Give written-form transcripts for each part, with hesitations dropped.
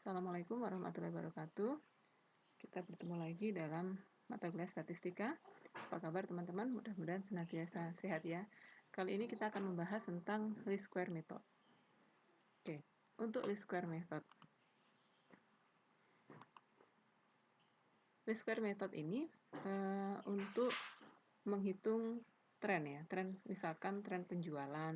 Assalamualaikum warahmatullahi wabarakatuh. Kita bertemu lagi dalam mata kuliah statistika. Apa kabar teman-teman? Mudah-mudahan senantiasa sehat ya. Kali ini kita akan membahas tentang least square method. Oke, untuk least square method. Least square method ini untuk menghitung tren ya. Tren misalkan tren penjualan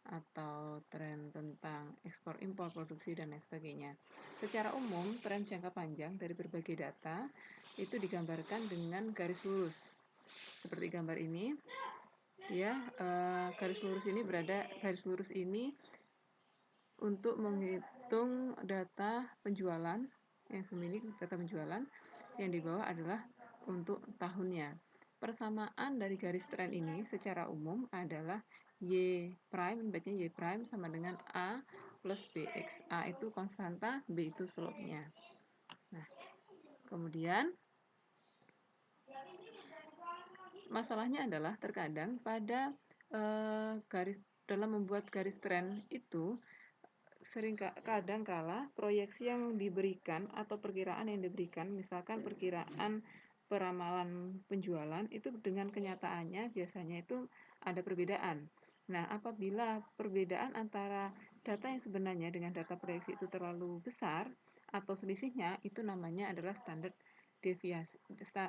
atau tren tentang ekspor impor produksi dan lain sebagainya. Secara umum, tren jangka panjang dari berbagai data itu digambarkan dengan garis lurus. Seperti gambar ini. Ya, garis lurus ini untuk menghitung data penjualan yang semini data penjualan, yang di bawah adalah untuk tahunnya. Persamaan dari garis tren ini secara umum adalah Y prime, bacanya Y prime sama dengan A plus BX. A itu konstanta, B itu slope-nya. Nah, kemudian masalahnya adalah terkadang pada dalam membuat garis tren itu kadang kala proyeksi yang diberikan atau perkiraan yang diberikan, misalkan perkiraan peramalan penjualan itu dengan kenyataannya biasanya itu ada perbedaan. Nah, apabila perbedaan antara data yang sebenarnya dengan data proyeksi itu terlalu besar atau selisihnya, itu namanya adalah standar deviasi.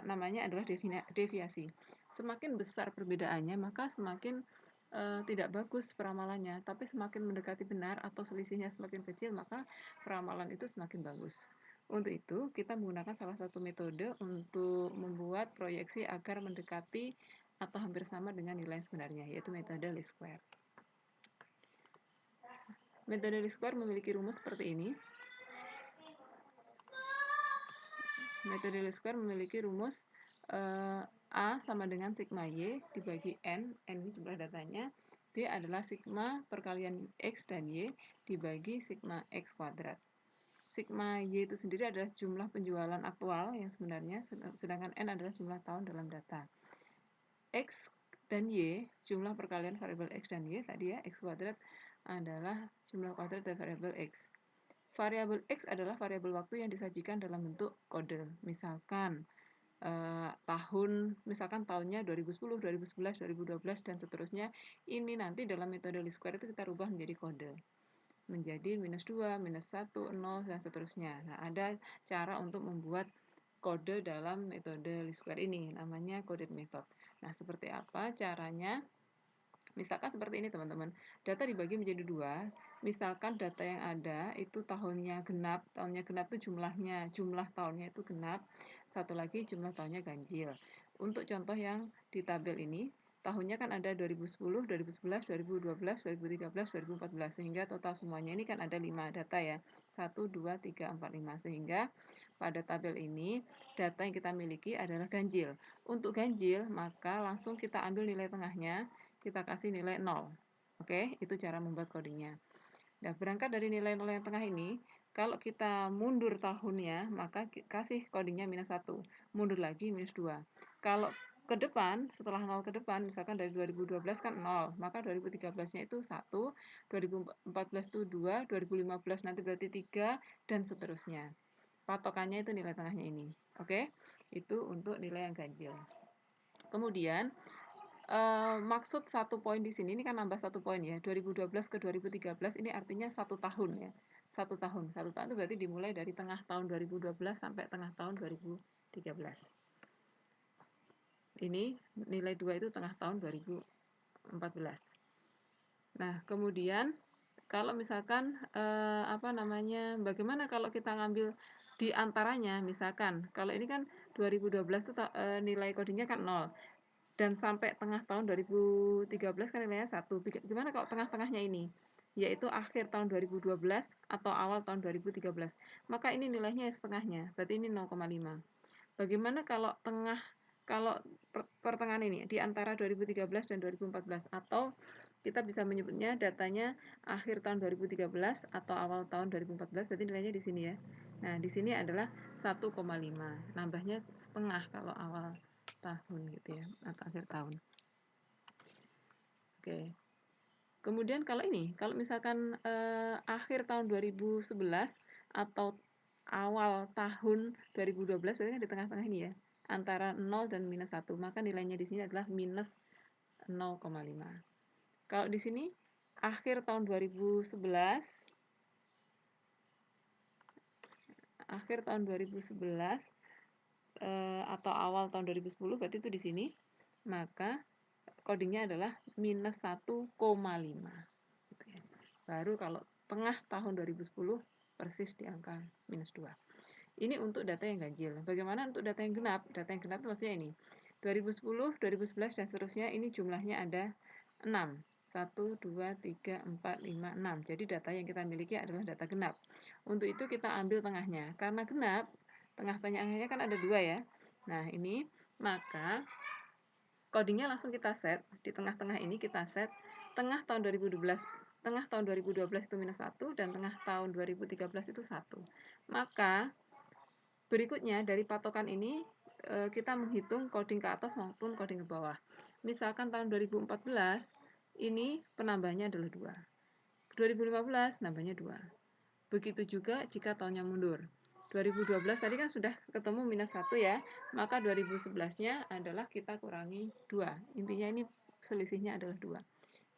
Namanya adalah deviasi. Semakin besar perbedaannya, maka semakin tidak bagus peramalannya, tapi semakin mendekati benar atau selisihnya semakin kecil, maka peramalan itu semakin bagus. Untuk itu, kita menggunakan salah satu metode untuk membuat proyeksi agar mendekati atau hampir sama dengan nilai sebenarnya, yaitu metode least square. Metode least square memiliki rumus seperti ini. Metode least square memiliki rumus A sama dengan sigma Y dibagi N ini jumlah datanya, B adalah sigma perkalian X dan Y dibagi sigma X kuadrat. Sigma Y itu sendiri adalah jumlah penjualan aktual yang sebenarnya, sedangkan N adalah jumlah tahun dalam data. X dan Y, jumlah perkalian variabel X dan Y tadi ya, X kuadrat adalah jumlah kuadrat dari variabel X. Variabel X adalah variabel waktu yang disajikan dalam bentuk kode. Misalkan misalkan tahunnya 2010, 2011, 2012, dan seterusnya. Ini nanti dalam metode least square itu kita rubah menjadi kode. Menjadi -2, -1, 0, dan seterusnya. Nah, ada cara untuk membuat kode dalam metode least square ini. Namanya coded method. Nah, seperti apa caranya? Misalkan seperti ini teman-teman, data dibagi menjadi 2, misalkan data yang ada itu tahunnya genap itu jumlah tahunnya itu genap, satu lagi jumlah tahunnya ganjil. Untuk contoh yang di tabel ini, tahunnya kan ada 2010, 2011, 2012, 2013, 2014, sehingga total semuanya ini kan ada 5 data ya, 1, 2, 3, 4, 5, sehingga pada tabel ini data yang kita miliki adalah ganjil. Untuk ganjil, maka langsung kita ambil nilai tengahnya, kita kasih nilai 0. Oke, itu cara membuat codingnya. Nah, berangkat dari nilai 0 yang tengah ini, kalau kita mundur tahunnya, maka kasih codingnya -1. Mundur lagi -2. Kalau ke depan, setelah 0 ke depan, misalkan dari 2012 kan 0, maka 2013-nya itu 1, 2014 itu 2, 2015 nanti berarti 3, dan seterusnya. Patokannya itu nilai tengahnya ini. Oke, itu untuk nilai yang ganjil. Kemudian, maksud satu poin di sini ini kan nambah 1 poin ya, 2012 ke 2013 ini artinya 1 tahun ya. 1 tahun itu berarti dimulai dari tengah tahun 2012 sampai tengah tahun 2013. Ini nilai 2 itu tengah tahun 2014. Nah, kemudian kalau misalkan bagaimana kalau kita ngambil di antaranya, misalkan kalau ini kan 2012 itu nilai codingnya kan 0. Dan sampai tengah tahun 2013 kan nilainya 1. Gimana kalau tengah-tengahnya ini? Yaitu akhir tahun 2012 atau awal tahun 2013. Maka ini nilainya setengahnya, berarti ini 0,5. Bagaimana kalau pertengahan ini, di antara 2013 dan 2014, atau kita bisa menyebutnya datanya akhir tahun 2013 atau awal tahun 2014, berarti nilainya di sini ya. Nah, di sini adalah 1,5. Nambahnya setengah kalau awal tahun gitu ya, atau akhir tahun. Oke. Kemudian kalau misalkan akhir tahun 2011 atau awal tahun 2012 berarti kan di tengah-tengah ini ya, antara 0 dan minus 1, maka nilainya di sini adalah minus 0,5. Kalau di sini akhir tahun 2011 atau awal tahun 2010 berarti itu di sini, maka codingnya adalah minus 1,5 gitu ya. Baru kalau tengah tahun 2010 persis di angka minus 2. Ini untuk data yang ganjil. Bagaimana untuk data yang genap? Data yang genap itu maksudnya ini 2010, 2011 dan seterusnya, ini jumlahnya ada 6. 1, 2, 3, 4, 5, 6. Jadi data yang kita miliki adalah data genap. Untuk itu kita ambil tengahnya. Karena genap, tengah-tengahnya kan ada 2 ya. Nah ini, maka codingnya langsung kita set. Di tengah-tengah ini kita set tengah tahun 2012. Tengah tahun 2012 itu minus 1 dan tengah tahun 2013 itu 1. Maka berikutnya dari patokan ini kita menghitung coding ke atas maupun coding ke bawah. Misalkan tahun 2014 ini penambahnya adalah 2. 2015 nambahnya 2. Begitu juga jika tahunnya mundur. 2012 tadi kan sudah ketemu minus 1 ya, maka 2011-nya adalah kita kurangi 2. Intinya ini selisihnya adalah 2.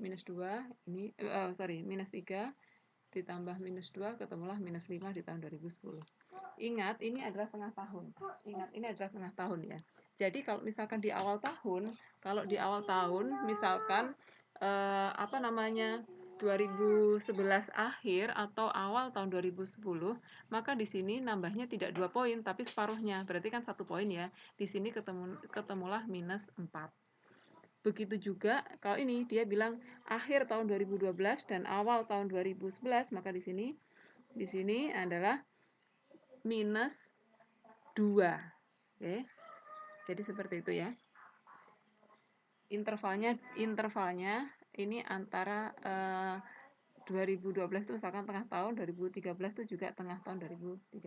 Minus 2 ini minus 3 ditambah minus 2 ketemulah minus 5 di tahun 2010. Ingat, ini adalah tengah tahun. Ingat, ini adalah tengah tahun ya. Jadi kalau misalkan di awal tahun, misalkan 2011 akhir atau awal tahun 2010, maka di sini nambahnya tidak 2 poin tapi separuhnya. Berarti kan 1 poin ya. Di sini ketemulah minus 4. Begitu juga kalau ini dia bilang akhir tahun 2012 dan awal tahun 2011, maka di sini adalah minus 2. Oke. Jadi seperti itu ya. Intervalnya ini antara 2012 itu misalkan tengah tahun, 2013 itu juga tengah tahun 2013.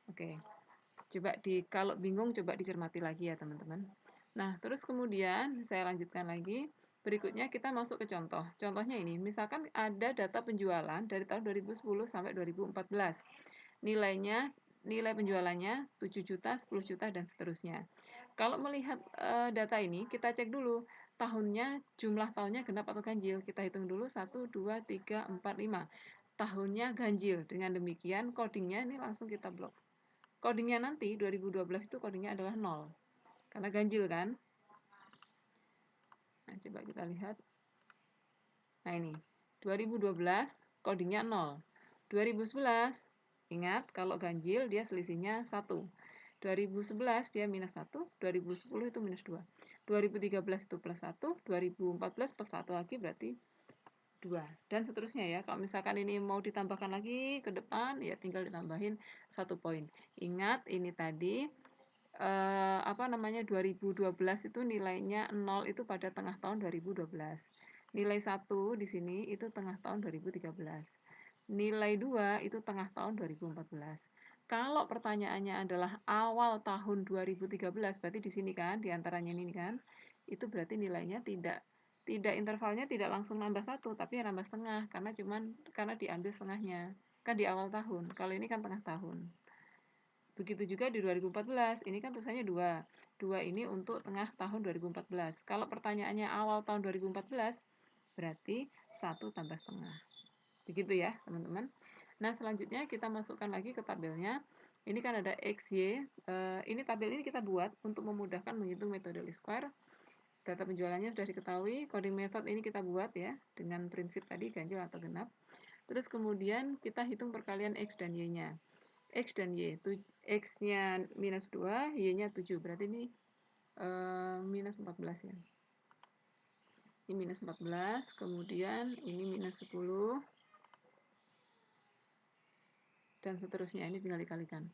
Oke. Kalau bingung coba dicermati lagi ya teman-teman. Nah, terus kemudian saya lanjutkan lagi. Berikutnya kita masuk ke contoh. Contohnya ini, misalkan ada data penjualan dari tahun 2010 sampai 2014. Nilai penjualannya 7 juta, 10 juta, dan seterusnya. Kalau melihat data ini, kita cek dulu jumlah tahunnya genap atau ganjil. Kita hitung dulu 1, 2, 3, 4, 5. Tahunnya ganjil. Dengan demikian codingnya ini langsung kita blok. Codingnya nanti 2012 itu codingnya adalah 0. Karena ganjil kan. Nah, coba kita lihat. Nah ini, 2012 codingnya 0. 2011, ingat kalau ganjil dia selisihnya 1. 2011 dia minus 1, 2010 itu minus 2. 2013 itu plus 1, 2014 plus 1 lagi berarti 2. Dan seterusnya ya. Kalau misalkan ini mau ditambahkan lagi ke depan, ya tinggal ditambahin 1 poin. Ingat ini tadi 2012 itu nilainya 0 itu pada tengah tahun 2012. Nilai 1 di sini itu tengah tahun 2013. Nilai 2 itu tengah tahun 2014. Kalau pertanyaannya adalah awal tahun 2013, berarti di sini kan, di antaranya ini kan, itu berarti nilainya tidak intervalnya tidak langsung nambah 1, tapi nambah setengah karena diambil setengahnya. Kan di awal tahun. Kalau ini kan tengah tahun. Begitu juga di 2014, ini kan tulisannya 2. 2 ini untuk tengah tahun 2014. Kalau pertanyaannya awal tahun 2014, berarti 1 tambah setengah. Begitu ya, teman-teman. Nah, selanjutnya kita masukkan lagi ke tabelnya. Ini kan ada X, Y. Ini tabel ini kita buat untuk memudahkan menghitung metode least square. Data penjualannya sudah diketahui. Coding method ini kita buat ya, dengan prinsip tadi ganjil atau genap. Terus kemudian kita hitung perkalian X dan Y-nya. X dan Y, X-nya minus 2, Y-nya 7, berarti ini minus 14 ya. Ini minus 14, kemudian ini minus 10, dan seterusnya, ini tinggal dikalikan.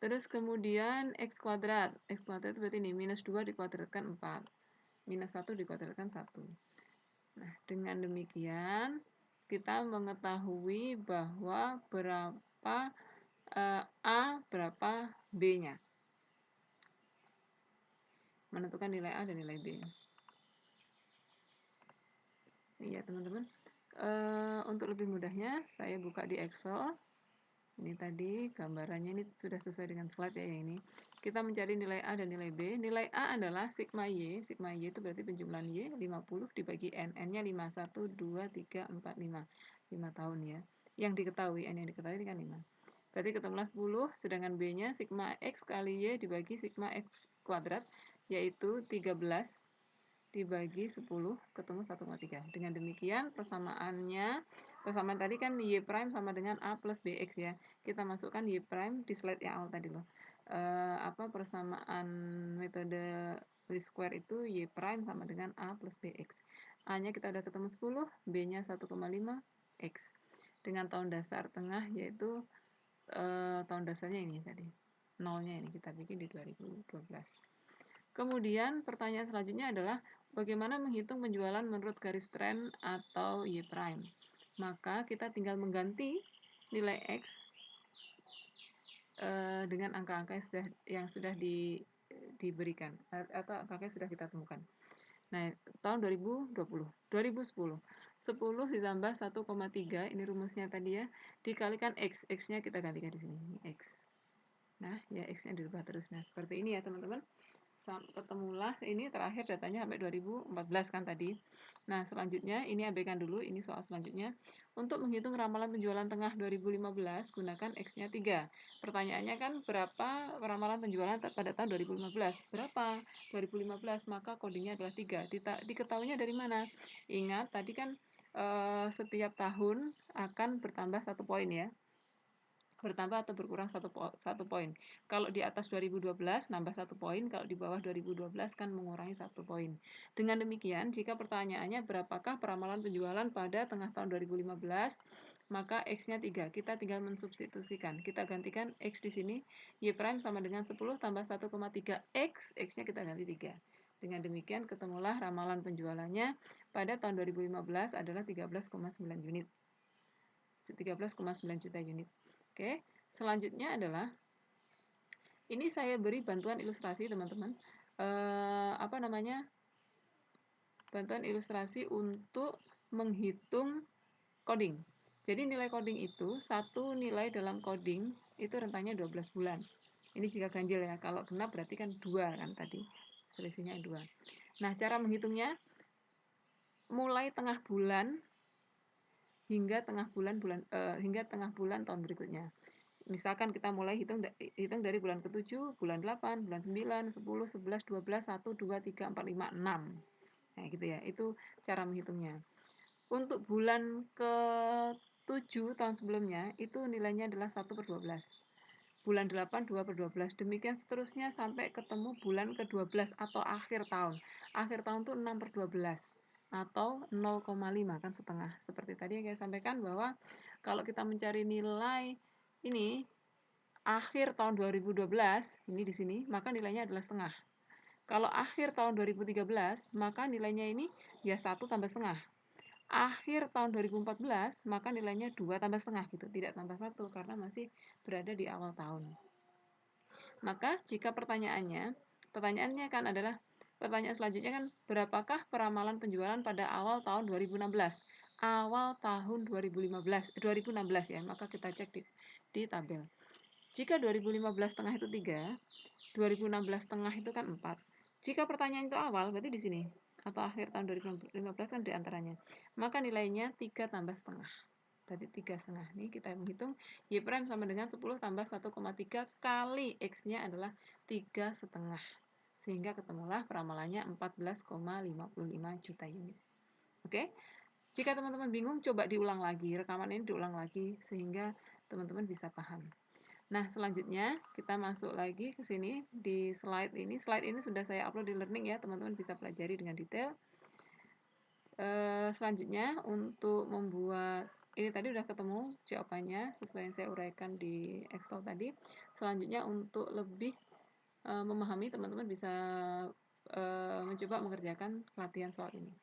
Terus kemudian X kuadrat itu berarti ini minus 2 dikuadratkan 4, minus 1 dikuadratkan 1. Nah, dengan demikian kita mengetahui bahwa berapa A, berapa B-nya. Menentukan nilai A dan nilai B. Iya teman-teman, untuk lebih mudahnya saya buka di Excel. Ini tadi gambarannya ini sudah sesuai dengan slide ya yang ini. Kita mencari nilai A dan nilai B. Nilai A adalah sigma Y. Sigma Y itu berarti penjumlahan Y 50 dibagi N. N-nya 5, 1, 2, 3, 4, 5. 5 tahun ya. Yang diketahui, N yang diketahui kan 5. Berarti ketemulah 10, sedangkan B-nya sigma X kali Y dibagi sigma X kuadrat, yaitu 13 dibagi 10 ketemu 1,3. Dengan demikian persamaan tadi kan Y prime sama dengan A plus BX ya. Kita masukkan Y prime di slide yang awal tadi loh. Persamaan metode least square itu Y prime sama dengan A plus BX. A-nya kita udah ketemu 10, B-nya 1,5, X. Dengan tahun dasar tengah yaitu tahun dasarnya ini tadi. Nolnya ini kita bikin di 2012. Kemudian pertanyaan selanjutnya adalah bagaimana menghitung penjualan menurut garis tren atau Y prime. Maka kita tinggal mengganti nilai X dengan angka-angka yang sudah diberikan atau angka yang sudah kita temukan. Nah, tahun 2020, 2010. 10 ditambah 1,3, ini rumusnya tadi ya, dikalikan X. X-nya kita gantikan di sini, X. Nah, ya X-nya dirubah terus. Nah, seperti ini ya teman-teman. Ketemulah ini terakhir datanya sampai 2014 kan tadi. Nah, selanjutnya ini abaikan dulu, ini soal selanjutnya. Untuk menghitung ramalan penjualan tengah 2015, gunakan X-nya 3. Pertanyaannya kan berapa ramalan penjualan pada tahun 2015? Berapa? 2015, maka codingnya adalah 3. Diketahuinya dari mana? Ingat, tadi kan setiap tahun akan bertambah 1 poin ya. Bertambah atau berkurang 1 poin. Kalau di atas 2012 nambah 1 poin, kalau di bawah 2012 kan mengurangi 1 poin. Dengan demikian, jika pertanyaannya berapakah peramalan penjualan pada tengah tahun 2015, maka X-nya 3. Kita tinggal mensubstitusikan. Kita gantikan X di sini, Y prime sama dengan 10 tambah 1,3 X, X-nya kita ganti 3. Dengan demikian ketemulah ramalan penjualannya pada tahun 2015 adalah 13,9 unit. 13,9 juta unit. Oke, selanjutnya adalah ini saya beri bantuan ilustrasi teman-teman. Bantuan ilustrasi untuk menghitung coding. Jadi nilai coding itu, satu nilai dalam coding itu rentangnya 12 bulan. Ini jika ganjil ya, kalau genap berarti kan 2 kan tadi. Selisihnya 2. Nah, cara menghitungnya mulai tengah bulan hingga tengah bulan tahun berikutnya. Misalkan kita mulai hitung dari bulan ke-7, bulan 8, bulan 9, 10, 11, 12, 1, 2, 3, 4, 5, 6. Nah, gitu ya. Itu cara menghitungnya. Untuk bulan ke-7 tahun sebelumnya, itu nilainya adalah 1/12. Bulan 8, 2/12. Demikian seterusnya sampai ketemu bulan ke-12 atau akhir tahun. Akhir tahun itu 6/12 atau 0,5 kan setengah. Seperti tadi yang saya sampaikan bahwa kalau kita mencari nilai ini akhir tahun 2012, ini di sini, maka nilainya adalah setengah. Kalau akhir tahun 2013, maka nilainya ini ya 1 tambah setengah. Akhir tahun 2014, maka nilainya 2 tambah setengah gitu, tidak tambah 1 karena masih berada di awal tahun. Maka jika pertanyaannya kan adalah pertanyaan selanjutnya kan berapakah peramalan penjualan pada awal tahun 2016? Awal tahun 2016 ya, maka kita cek di tabel. Jika 2015 tengah itu 3, 2016 tengah itu kan 4. Jika pertanyaan itu awal, berarti di sini. Atau akhir tahun 2015 kan di antaranya. Maka nilainya 3 tambah setengah. Berarti 3 setengah. Nih kita menghitung Y prime sama dengan 10 tambah 1,3 kali X-nya adalah 3 setengah. Sehingga ketemulah peramalannya 14,55 juta unit. Oke? Jika teman-teman bingung, coba diulang lagi. Rekaman ini diulang lagi sehingga teman-teman bisa paham. Nah, selanjutnya kita masuk lagi ke sini di slide ini. Slide ini sudah saya upload di Learning ya, teman-teman bisa pelajari dengan detail. Selanjutnya untuk membuat ini tadi udah ketemu jawabannya sesuai yang saya uraikan di Excel tadi. Selanjutnya untuk lebih memahami, teman-teman bisa mencoba mengerjakan latihan soal ini.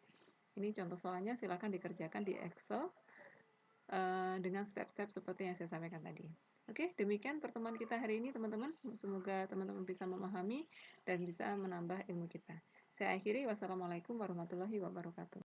Ini contoh soalnya, silakan dikerjakan di Excel dengan step-step seperti yang saya sampaikan tadi. Oke, demikian pertemuan kita hari ini teman-teman. Semoga teman-teman bisa memahami dan bisa menambah ilmu kita. Saya akhiri, wassalamualaikum warahmatullahi wabarakatuh.